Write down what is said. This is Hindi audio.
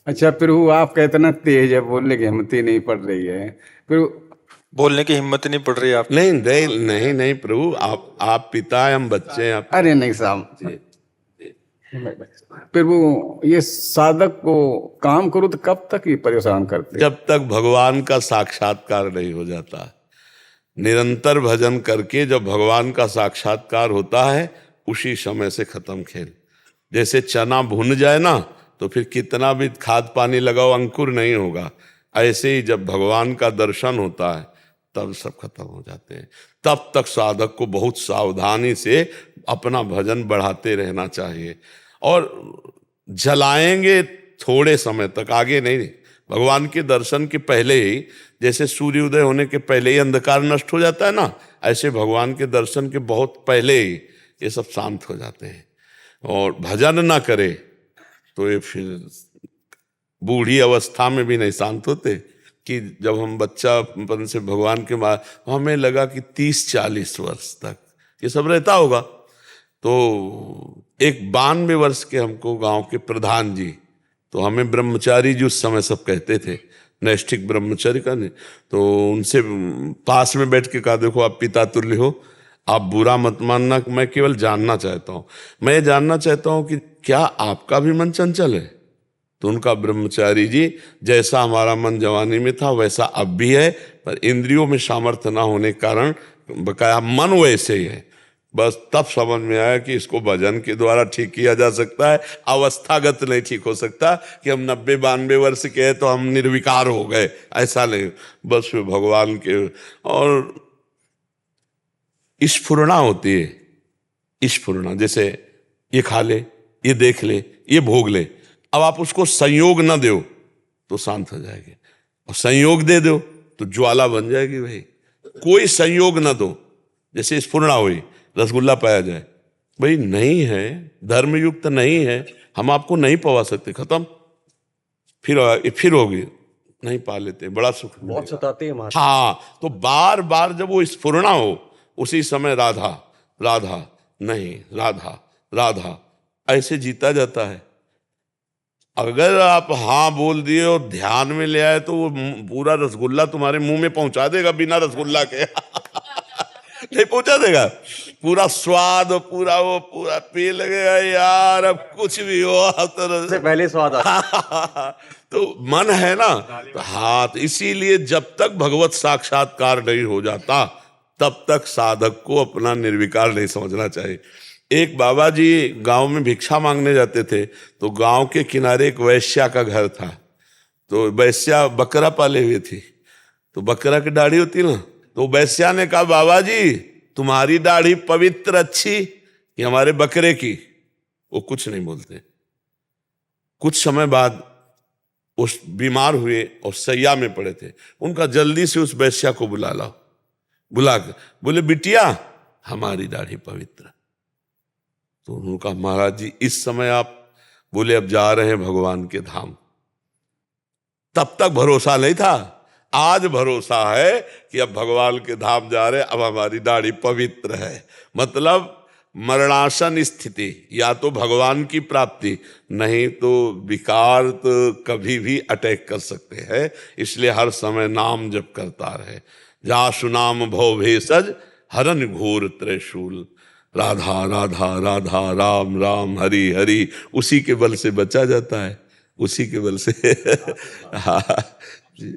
अच्छा, फिर वो आपका इतना तेज है, बोलने की हिम्मत ही नहीं पड़ रही है फिर। बोलने की हिम्मत ही नहीं पड़ रही आप। नहीं नहीं नहीं नहीं प्रभु, आप पिता हैं, हम बच्चे हैं आप। अरे नहीं साहब, फिर वो ये साधक को काम करो तो कब तक ये परेशान करते? जब तक भगवान का साक्षात्कार नहीं हो जाता। निरंतर भजन करके जब भगवान का साक्षात्कार होता है, उसी समय से खत्म खेल। जैसे चना भुन जाए ना, तो फिर कितना भी खाद पानी लगाओ अंकुर नहीं होगा। ऐसे ही जब भगवान का दर्शन होता है, तब सब खत्म हो जाते हैं। तब तक साधक को बहुत सावधानी से अपना भजन बढ़ाते रहना चाहिए। और जलाएंगे थोड़े समय तक, आगे नहीं। भगवान के दर्शन के पहले ही, जैसे सूर्योदय होने के पहले ही अंधकार नष्ट हो जाता है ना, ऐसे भगवान के दर्शन के बहुत पहले ही ये सब शांत हो जाते हैं। और भजन ना करे तो ये फिर बूढ़ी अवस्था में भी नहीं शांत होते। कि जब हम बच्चापन से भगवान के बाद, हमें लगा कि 30-40 वर्ष तक ये सब रहता होगा। तो एक 92 वर्ष के हमको गांव के प्रधान जी, तो हमें ब्रह्मचारी जी उस समय सब कहते थे, नैष्ठिक ब्रह्मचर्य का नहीं। तो उनसे पास में बैठ के कहा, देखो आप पिता तुल्य हो, आप बुरा मत मानना, मैं केवल जानना चाहता हूँ, मैं जानना चाहता हूँ कि क्या आपका भी मन चंचल है? तो उनका ब्रह्मचारी जी, जैसा हमारा मन जवानी में था वैसा अब भी है, पर इंद्रियों में सामर्थ्य ना होने के कारण बकाया मन वैसे ही है। बस तब समझ में आया कि इसको भजन के द्वारा ठीक किया जा सकता है, अवस्थागत नहीं ठीक हो सकता कि हम 90-92 वर्ष के हैं तो हम निर्विकार हो गए, ऐसा नहीं। बस भगवान के और स्फुरना होती है। स्फुरना जैसे ये खा ले, ये देख ले, ये भोग ले। अब आप उसको संयोग ना दो तो शांत हो जाएगी, और संयोग दे दो तो ज्वाला बन जाएगी। भाई कोई संयोग ना दो। जैसे स्फुरना हुई, रसगुल्ला पाया जाए, भाई नहीं है, धर्मयुक्त नहीं है, हम आपको नहीं पवा सकते, खत्म। फिर होगी, नहीं पा लेते, बड़ा सुख बहुत सताते हैं महाराज। हाँ, तो बार बार जब वो स्फुरना हो, उसी समय राधा राधा, नहीं राधा राधा, ऐसे जीता जाता है। अगर आप हाँ बोल दिए और ध्यान में ले आए तो वो पूरा रसगुल्ला तुम्हारे मुंह में पहुंचा देगा बिना रसगुल्ला के। नहीं पहुंचा देगा, पूरा स्वाद, पूरा वो पूरा पी लगेगा यार, अब कुछ भी हो तो पहले स्वाद आता। तो मन है ना, तो हाँ, तो इसीलिए जब तक भगवत साक्षात्कार नहीं हो जाता, तब तक साधक को अपना निर्विकार नहीं समझना चाहिए। एक बाबा जी गांव में भिक्षा मांगने जाते थे, तो गांव के किनारे एक वैश्या का घर था। तो वैश्या बकरा पाले हुए थी, तो बकरा की दाढ़ी होती ना, तो वैश्या ने कहा, बाबा जी तुम्हारी दाढ़ी पवित्र अच्छी कि हमारे बकरे की? वो कुछ नहीं बोलते। कुछ समय बाद उस बीमार हुए और सैया में पड़े थे, उनका जल्दी से उस वैश्या को बुला लाओ। बुला कर बोले, बिटिया हमारी दाढ़ी पवित्र। तो उन्होंने कहा, महाराज जी इस समय आप? बोले, अब जा रहे हैं भगवान के धाम। तब तक भरोसा नहीं था, आज भरोसा है कि अब भगवान के धाम जा रहे, अब हमारी दाढ़ी पवित्र है। मतलब मरणासन स्थिति, या तो भगवान की प्राप्ति, नहीं तो विकार तो कभी भी अटैक कर सकते हैं। इसलिए हर समय नाम जप करता रहे। जासु नाम भव भेषज हरन घोर त्रिशूल, राधा राधा राधा राम राम हरि हरि, उसी के बल से बचा जाता है, उसी के बल से। हाँ जी।